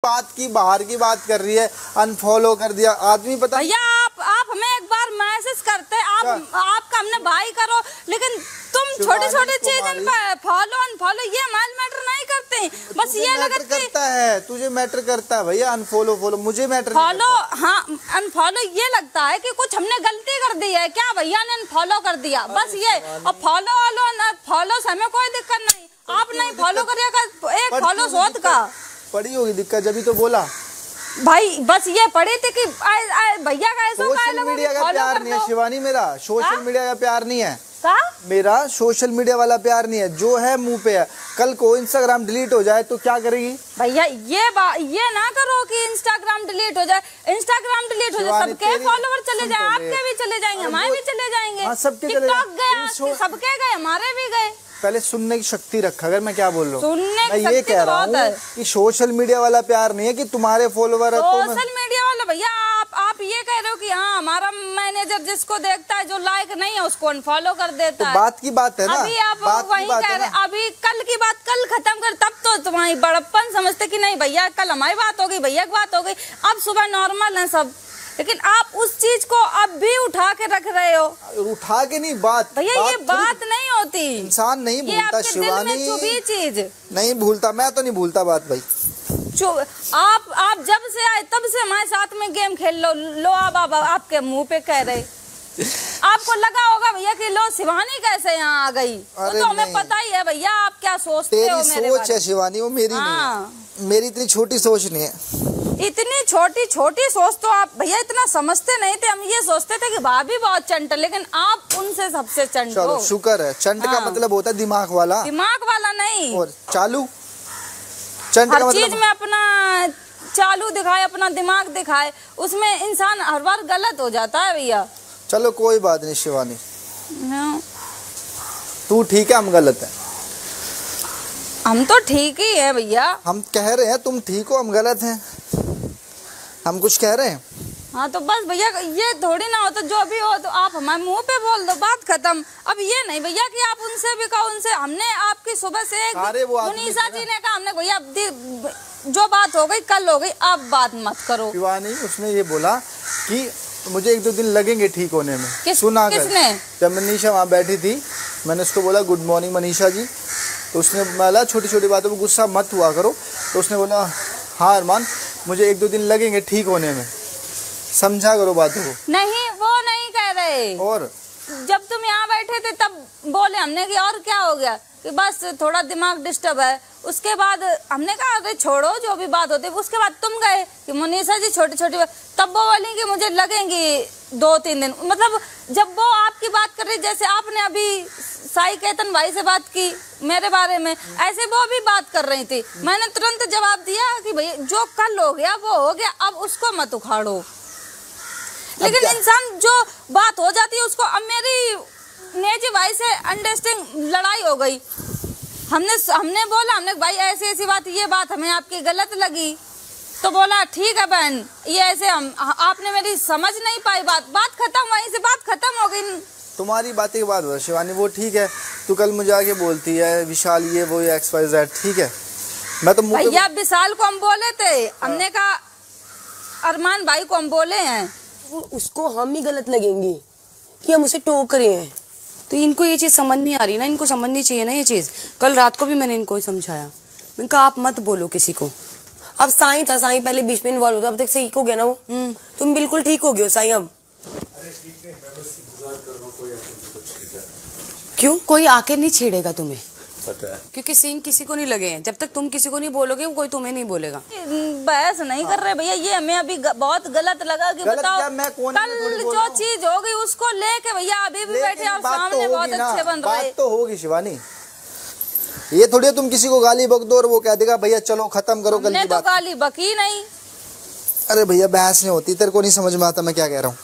बात की बाहर की बात कर रही है, अनफॉलो कर दिया आदमी। पता भैया आप हमें एक बार मैसेज करते, आपका हमने भाई करो, लेकिन तुम छोटी छोटी चीजें फॉलो अनफॉलो ये हमारे मैटर नहीं करते। बस ये मैटर करता है, तुझे मैटर करता है भैया। अनफॉलो फॉलो मुझे मैटर फॉलो, हाँ अनफॉलो ये लगता है कि कुछ हमने गलती कर दी है क्या, भैया ने अनफॉलो कर दिया बस ये। और फॉलो से हमें कोई दिक्कत नहीं, आप नहीं फॉलो करिएगा, एक फॉलो सोच का पड़ी होगी दिक्कत, जब तो बोला भाई। बस ये पड़ी थी कि भैया का ऐसा सोशल मीडिया का प्यार नहीं है शिवानी, मेरा सोशल मीडिया का प्यार नहीं है, मेरा सोशल मीडिया वाला प्यार नहीं है। जो है मुंह पे है, कल को इंस्टाग्राम डिलीट हो जाए तो क्या करेगी भैया? ये ना करो कि इंस्टाग्राम डिलीट हो जाए, इंस्टाग्राम डिलीट हो जाए सबके फॉलोवर चले जाए, आपके भी चले जाएंगे, हमारे भी चले जाएंगे, टिकटॉक गए सबके गए, हमारे भी गए। पहले सुनने की शक्ति रखा। अगर मैं क्या बोल रहा हूँ, मैं ये कह रहा हूँ कि सोशल मीडिया वाला प्यार नहीं है कि तुम्हारे फॉलोवर है। सोशल मीडिया वाला भैया आप ये कह रहे हो कि हाँ हमारा मैनेजर जिसको देखता है, जो लाइक नहीं है उसको अनफॉलो कर देता है। बात की बात है ना, अभी आप वही कह रहे, अभी कल की बात कल खत्म कर, तब तो तुम्हारी बड़प्पन समझते कि नहीं भैया कल हमारी बात हो गई, भैया की बात हो गई, अब सुबह नॉर्मल है सब। लेकिन आप उस चीज को अब भी उठा के रख रहे हो। उठा के नहीं बात भैया, ये बात नहीं होती, इंसान नहीं भूलता शिवानी, ये चीज नहीं भूलता, मैं तो नहीं भूलता बात भाई। आप जब से आए तब से हमारे साथ में गेम खेल लो अब आपके मुंह पे कह रहे, आपको लगा होगा भैया कि लो शिवानी कैसे यहाँ आ गई, तो हमें पता ही है भैया आप क्या सोचते हो। मेरी सोच है शिवानी, वो मेरी नहीं है, मेरी इतनी छोटी सोच नहीं है। इतनी छोटी सोच तो आप भैया इतना समझते नहीं थे, हम ये सोचते थे कि भाभी बहुत चंट, लेकिन आप उनसे सबसे चंट हो। शुक्र है, चंट का मतलब होता है दिमाग वाला नहीं और चालू। चंट हर चीज में अपना चालू दिखाए, अपना दिमाग दिखाए, उसमें इंसान हर बार गलत हो जाता है भैया। चलो कोई बात नहीं शिवानी, तू ठीक है, हम गलत है। हम तो ठीक ही है भैया, हम कह रहे हैं तुम ठीक हो, हम गलत हैं, हम कुछ कह रहे हैं। हाँ तो बस भैया ये थोड़ी ना होता, जो भी हो तो आप हमारे मुंह पे बोल दो, बात खत्म। अब ये नहीं भैया कि आप उनसे भी कहो, उनसे हमने आपकी सुबह से मुनीसा जी ने कहा, हमने भैया जो बात हो गई कल हो गई, अब बात मत करो। शिवानी उसने ये बोला कि मुझे 1-2 दिन लगेंगे ठीक होने में। सुना किसने? जब मनीषा वहाँ बैठी थी, मैंने उसको बोला गुड मॉर्निंग मनीषा जी, तो उसने बोला छोटी छोटी बातों पर गुस्सा मत हुआ करो, तो उसने बोला हाँ अरमान मुझे 1-2 दिन लगेंगे ठीक होने में, समझा करो बातों को। नहीं वो नहीं कह रहे, और जब तुम यहाँ बैठे थे तब बोले हमने कि और क्या हो गया, कि बस थोड़ा दिमाग डिस्टर्ब है। उसके बाद हमने कहा अरे छोड़ो जो भी बात होती है। उसके बाद तुम गए कि मुनीसा जी छोटी छोटी बात, तब वो बोली कि मुझे लगेंगी 2-3 दिन। मतलब जब वो आपकी बात कर रही, जैसे आपने अभी साई केतन भाई से बात की मेरे बारे में, ऐसे वो भी बात कर रही थी। मैंने तुरंत जवाब दिया कि भैया जो कल हो गया वो हो गया, अब उसको मत उखाड़ो। लेकिन इंसान जो बात हो जाती है उसको, अब मेरी नेजी भाई से अंडरस्टैंडिंग लड़ाई हो गई, हमने बोला हमने भाई ऐसी बात, ये बात हमें आपकी गलत लगी, तो बोला ठीक है बहन ये ऐसे आपने मेरी समझ नहीं पाई, बात खत्म, वहीं से बात खत्म हो गई। तुम्हारी बातें के बाद शिवानी वो ठीक है, तू कल मुझे आके बोलती है विशाल ये वो XYZ, ठीक है। मैं तो भैया विशाल को हम बोले थे, हमने कहा अरमान भाई को हम बोले हैं, उसको हम ही गलत लगेंगे कि हम उसे टोक रहे हैं। तो इनको ये चीज समझ नहीं आ रही ना, इनको समझनी चाहिए ना ये चीज। कल रात को भी मैंने इनको समझाया, मैंने कहा आप मत बोलो किसी को। अब साईं था, साईं पहले बीच में इन्वॉल्व होता, अब तक सही हो गया ना वो। तुम बिल्कुल ठीक हो गए हो साईं अब। क्यों? कोई आके नहीं छेड़ेगा तुम्हें, पता है, क्योंकि सींग किसी को नहीं लगे हैं। जब तक तुम किसी को नहीं बोलोगे कोई तुम्हें नहीं बोलेगा। बहस नहीं कर रहे भैया, ये हमें अभी बहुत गलत लगा कि बताओ कल जो चीज हो गई उसको लेके भैया अभी भी बैठे और सामने बहुत अच्छे बन रहे। बात तो होगी शिवानी, ये थोड़ी तुम किसी को गाली बक दो और वो कह देगा भैया चलो खत्म करो कल की बात। तो गाली बकी नहीं। अरे भैया बहस नहीं होती, तेरे को नहीं समझ में आता मैं क्या कह रहा हूँ।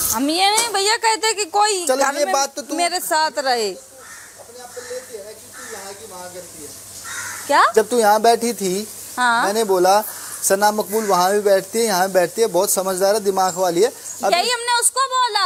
हम ये नहीं भैया कहते कि कोई घर में बात तो मेरे साथ रहे। अपने आप पर लेती है कि तू यहाँ की वहाँ करती है। क्या? जब तू यहाँ बैठी थी, हाँ? मैंने बोला सना मकबूल वहाँ भी बैठती है, यहाँ भी बैठती है, बहुत समझदार है, दिमाग वाली है। यही हमने उसको बोला।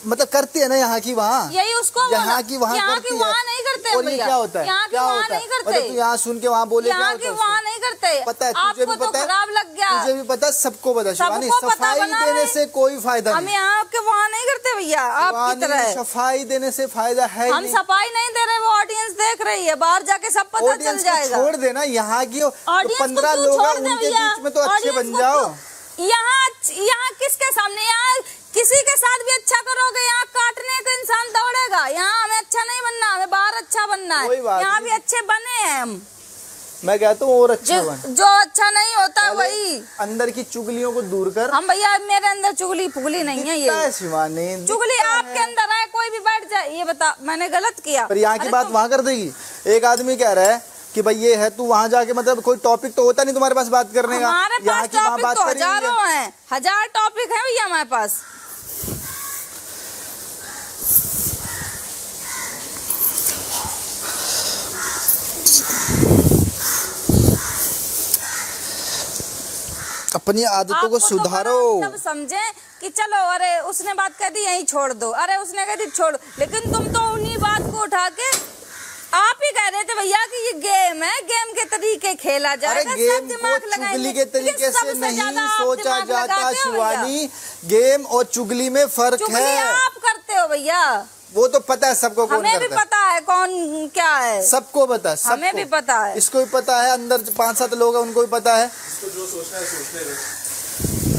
मतलब करती है ना यहाँ की वहाँ, यही उसको यहाँ की वहाँ यहाँ करती की है। वहाँ नहीं करते और ये भैया, क्या होता है, यहाँ की क्या वहाँ होता है, नहीं करते, मतलब तू यहाँ सुन के वहाँ बोले क्या यहाँ होता की है वहाँ उसको? नहीं करते। पता है, तुझे भी आपको तो पता है, खराब लग गया, तुझे भी पता है, सबको पता है शिवानी, सबको पता सफाई बना देने रहे। से कोई फायदा हम नहीं, यहाँ आपके वहाँ नहीं करते भैया, आपकी तरह सफाई देने से फायदा है हम सफाई नहीं दे रहे, वो ऑडियंस देख रही है, बाहर जाके सब पता चल जाएगा। छोड़ देना यहाँ की, ऑडियंस को 15 क्यों लोग छोड़ हैं, दे उनके भैया? बीच में तो अच्छे ऑडियंस बन को जाओ। क्यों? यहाँ किसके सामने, यहाँ किसी के साथ भी अच्छा करोगे, यहाँ काटने का इंसान दौड़ेगा। यहाँ हमें अच्छा नहीं बनना, हमें बाहर अच्छा बनना है, यहाँ भी अच्छे बने हैं हम। मैं कहता हूँ और अच्छा बन, जो अच्छा नहीं होता वही अंदर की चुगलियों को दूर कर। हम भैया, मेरे अंदर चुगली फुगली नहीं है, ये शिवानी चुगली आपके अंदर है, कोई भी बैठ जाए, ये बता मैंने गलत किया। पर यहाँ की बात वहाँ कर देगी। एक आदमी कह रहा है कि भाई ये है, तू वहाँ जाके मतलब कोई टॉपिक तो होता नहीं तुम्हारे पास बात करने का, हमारे पास टॉपिक तो हजारों हैं, 1000 टॉपिक है भैया हमारे पास। अपनी आदतों को सुधारो। तब समझे कि चलो, अरे उसने बात कह दी यहीं छोड़ दो, अरे उसने कह दी छोड़, लेकिन तुम तो उन्हीं बात को उठा के आप ही कह रहे थे भैया कि ये गेम है, गेम के तरीके खेला जाएगा। अरे गेम को चुगली के तरीके से नहीं सोचा जाता शिवानी, गेम और चुगली में फर्क है। आप करते हो भैया, वो तो पता है सबको, कौन हमें भी करता है, पता है कौन क्या है, सबको पता है, हमें भी पता है, इसको भी पता है, अंदर 5-7 लोग हैं उनको भी पता है। जो सोचना है सोचने दे,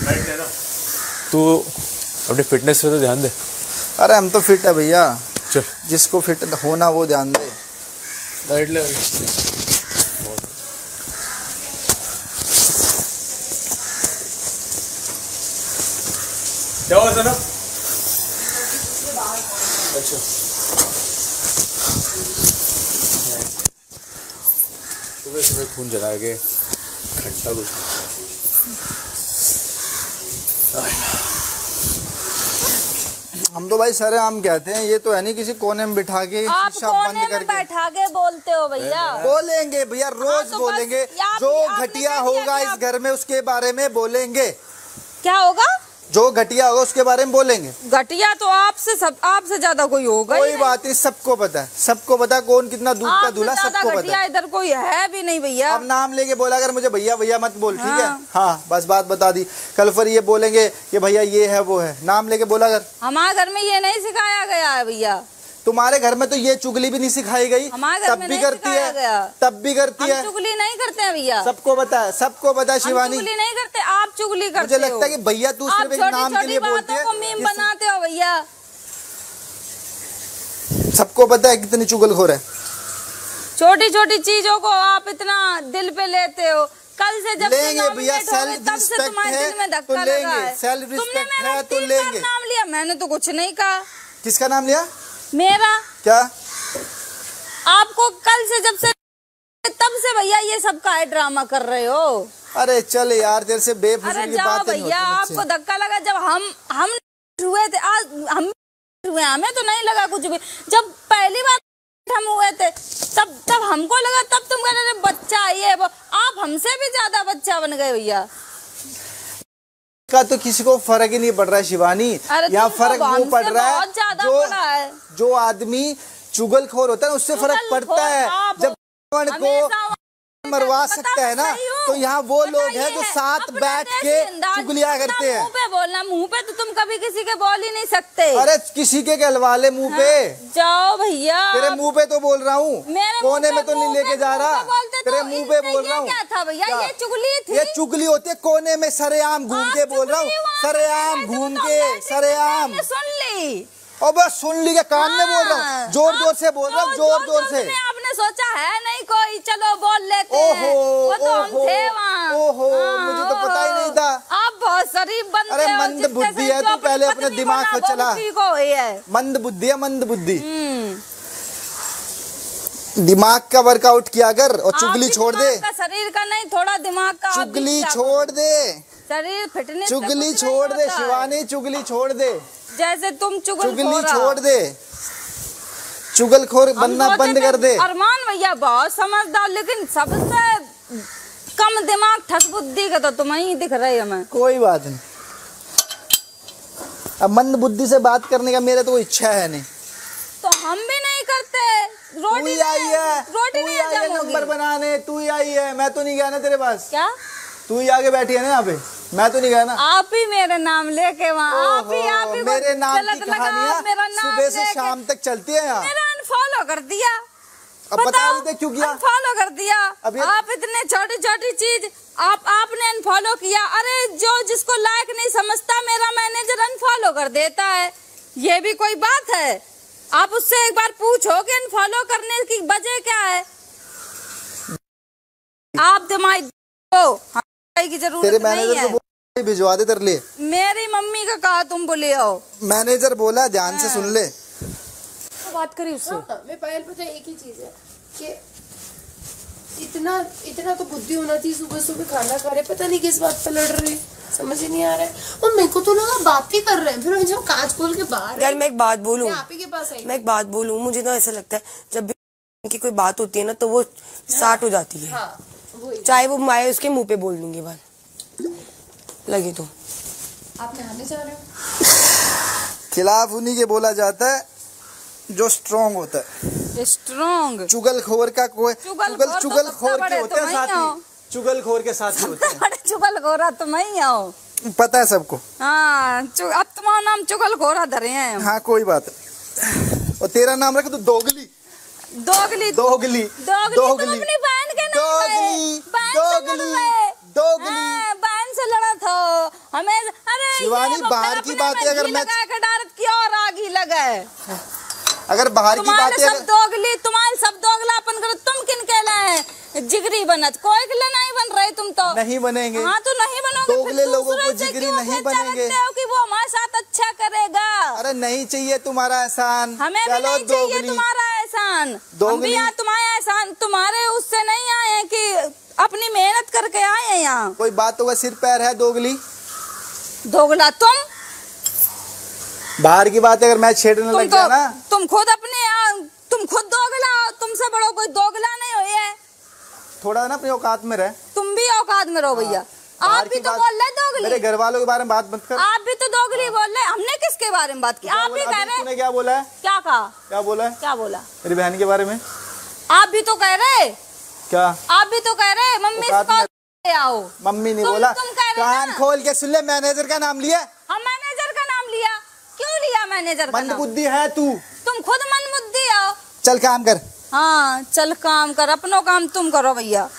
राइट है ना। तू अपने फिटनेस पे तो ध्यान दे। अरे हम तो फिट है भैया, चल जिसको फिट होना वो ध्यान दे। राइट ले क्या हुआ ना। अच्छा सुबह सुबह खून जला के घंटा कुछ हम तो भाई सारे आम कहते हैं, ये तो है नहीं किसी कोने में बिठा के आप शीशा कोने बंद में करके बैठा के बोलते हो भैया। बोलेंगे भैया, रोज तो बोलेंगे, बस आप- जो आपने घटिया कह दिया होगा कि इस आप- घर में उसके बारे में बोलेंगे, क्या होगा? जो घटिया होगा उसके बारे में बोलेंगे। घटिया तो आपसे ज्यादा कोई होगा कोई बात नहीं, सबको पता है, सबको पता है कौन कितना दूध का दूल्हा, सबको पता घटिया है। इधर कोई है भी नहीं भैया। अब नाम लेके बोला अगर मुझे भैया भैया मत बोल, ठीक है, हाँ। हाँ बस बात बता दी। कल फिर ये बोलेंगे कि भैया ये है वो है, नाम लेके बोला अगर। हमारे घर में ये नहीं सिखाया गया है भैया, तुम्हारे घर में तो ये चुगली भी नहीं सिखाई गई, हमारे घर तब में भी नहीं करती सिखाया है, गया। तब भी करती हम है, चुगली नहीं करते हैं भैया, सबको पता है, सबको पता है हम शिवानी। चुगली नहीं करते, आप चुगली करते मुझे लगता है कि भैया तू आप सिर्फ एक छोटी नाम के छोटी लिए बोलती बातों को है, मीम बनाते हो भैया। सबको पता है कितनी चुगलखोर है। छोटी छोटी चीजों को आप इतना दिल पे लेते हो। कल से जब से लेंगे भैया, nominate हो गए, सेल्फ तब से रिस्पेक्ट तुम्हारे है दिल में तो धक्का लगा लेंगे, है। सेल्फ तुमने रिस्पेक्ट मेरा है तो 3 बार लेंगे। नाम लिया, मैंने तो कुछ नहीं कहा। किसका नाम लिया? मेरा क्या? आपको कल से जब से तब से भैया ये सब का ड्रामा कर रहे हो। अरे चल यार, तेरे से अरे बेफिजूल की जाओ बातें नहीं भैया, होती आपको धक्का लगा जब हम हुए थे, आज हम हुए, हमें तो नहीं लगा कुछ भी। जब पहली बार हम हुए थे तब हमको लगा, तब तुम कह रहे बच्चा ये वो, आप हमसे भी ज्यादा बच्चा बन गए भैया। का तो किसी को फर्क ही नहीं पड़ रहा है शिवानी, यहाँ फर्क वो पड़ रहा है बहुत ज्यादा पड़ा है। जो आदमी चुगलखोर होता है ना, उससे फर्क पड़ता है। जब को मरवा सकता है ना, तो यहाँ वो लोग हैं जो साथ बैठ के चुगलियां करते हैं। मुंह पे बोलना, मुंह पे तो तुम कभी किसी के बोल ही नहीं सकते। अरे किसी के कहलवा ले मुंह पे, जाओ भैया, तेरे मुंह पे तो बोल रहा हूँ, कोने में तो नहीं लेके जा रहा, तेरे मुंह पे बोल रहा हूँ। क्या था भैया, ये चुगली थी। ये चुगली होती है, कोने में सरेआम घूम के बोल रहा हूँ, सरेआम घूम के, सरेआम सुन ली और बस सुन ली के कान में बोल रहा हूँ, जोर जोर से बोल रहा हूँ, जोर जोर से। आपने सोचा है नहीं कोई, चलो बोल लेते हैं। ओहो, वो तो हम ओहो, थे वहाँ। ओहो, मुझे तो पता ही नहीं था। आप बहुत शरीफ बनते अरे हो, मंद जिसके बुद्धि से है, जो तू पहले अपनी अपने पत्नी दिमाग को को चला। बुद्धि को है। मंद बुद्धि है, मंद बुद्धि। दिमाग का वर्कआउट किया कर और चुगली छोड़ दे। शरीर का नहीं, थोड़ा दिमाग का। चुगली छोड़ दे, शरीर फिटनेस, चुगली छोड़ दे शिवानी, चुगली छोड़ दे, जैसे तुम चुगली छोड़ दे, चुगलखोर बनना बंद कर दे। अरमान भैया बहुत समझदार, लेकिन सबसे कम दिमाग ठस बुद्धि का तो तुम ही दिख रहे हमें। कोई बात नहीं। अब मंद बुद्धि से बात करने का मेरा तो कोई इच्छा है नहीं। तो हम भी नहीं करते, रोटी तू ही आई है, रोटी तू ही नहीं आई है हजम नंबर होगी। बनाने, तू ही आई है, मैं तो नहीं गया ना तेरे पास। क्या तू ही आगे बैठी है ना यहाँ पे, मैं तो नहीं गया ना। आप ही मेरे नाम लेके वहाँ आप ही मेरे नाम गलत की लगा, कहानियां आप मेरा नाम सुबह से लेके शाम तक चलती है यहाँ। मेरा अनफॉलो कर दिया। अब बता रहे थे क्यों किया? अनफॉलो कर दिया। अब ये- आप इतने छोटी छोटी चीज आपने अनफॉलो किया। अरे जो जिसको लायक नहीं समझता मेरा मैनेजर अनफॉलो कर देता है, ये भी कोई बात है? आप उससे एक बार पूछो कि अनफॉलो करने की वजह क्या है। आप दिमाग की जरूरत तेरे नहीं मैनेजर है। को भिजवा दे तेरे लिए। मेरी मम्मी का कहा तुम बोले हो। मैनेजर बोला, ध्यान से सुन ले। तो बात करी उससे। हाँ, मैं पायल पता है एक ही चीज है कि इतना तो बुद्धि होना चाहिए। सुबह सुबह खाना खा रहे, पता नहीं किस बात पे लड़ रहे, समझ ही नहीं आ रहा है। और मेरे को तो लगा बात ही कर रहे हैं, फिर जब कांच खोल के बाहर यार मैं एक बात बोलूं, आप ही के पास आई। मैं एक बात बोलूं, मुझे ना ऐसा लगता है जब भी उनकी कोई बात होती है ना तो वो स्टार्ट हो जाती है। हाँ, वही। चाहे वो माए उसके मुंह पे बोल दूंगी बात लगे तो। आप नहाने जा रहे हो? खिलाफ उन्हीं के बोला जाता है जो स्ट्रॉन्ग होता है। स्ट्रॉन्ग चुगलखोर का कोई चुगलखोर चुगलखोर तो के होते हैं सबसे बड़े साथी, चुगलखोर के साथी होते हैं। बड़े चुगलखोरा तुम ही हो। पता है सबको। हाँ अब तुम्हारा नाम चुगलखोरा धरे हैं। हाँ कोई बात नहीं। और तेरा नाम रख तो दोगली। दोगली दोगली तुम अपनी बहन के नाम दोगली दोगली। बहन से लड़ा था हमें। अरे शिवानी, बाहर की बातें अगर मैं डारत की और आगी लगे। अगर बाहर की बातें सब दोगली, तुम्हारे सब दोगलापन करो। तुम किन कहलाए जिगरी बनत, कोई के लिए नहीं बन रहे तुम तो। नहीं बनेंगे। हाँ तो नहीं बनोगे। दोगले फिर लोगों को दूसरों से जिगरी क्यों नहीं अपेक्षा बनेंगे। रखते हो कि वो हमारे साथ अच्छा करेगा। अरे नहीं चाहिए तुम्हारा एहसान। हमें भी चलो नहीं चाहिए दोगली। तुम्हारा एहसान। हम दोगली। भी यहाँ तुम्हारा एहसान तुम्हारे उससे नहीं आए हैं कि अपनी मेहनत करके आए हैं यहाँ। कोई बातों का सिर पैर है दोगली। दोगला बाहर की बात अगर मैं छेड़ने लग गया ना, तुम खुद दोगला हो। तुमसे बड़ो कोई दोगला नहीं हो। ये थोड़ा ना अपनी औकात में रह। तुम भी औकात में रहो भैया। बाहर आप भी की तो बात- बोल रहे दोगली। मेरे घर वालों के बारे में बात मत कर। आप भी तो दोगली बोल रहे। हमने किसके बारे में बात की? आप भी कह रहे। तूने क्या बोला है? क्या कहा? क्या बोला है क्या बोला? मेरी बहन के बारे में? आप भी तो कह रहे। क्या आप भी तो कह रहे मम्मी औकात में- से आओ। मम्मी नहीं तुम बोला। कह रहे कान ना। खोल के सुन ले, मैनेजर का नाम लिया। हम मैनेजर का नाम लिया। क्यों लिया मैनेजर का मंद नाम? बुद्धि है तू। तुम खुद मनमुद्दी हो। चल काम कर। हाँ चल काम कर, अपनो काम तुम करो भैया।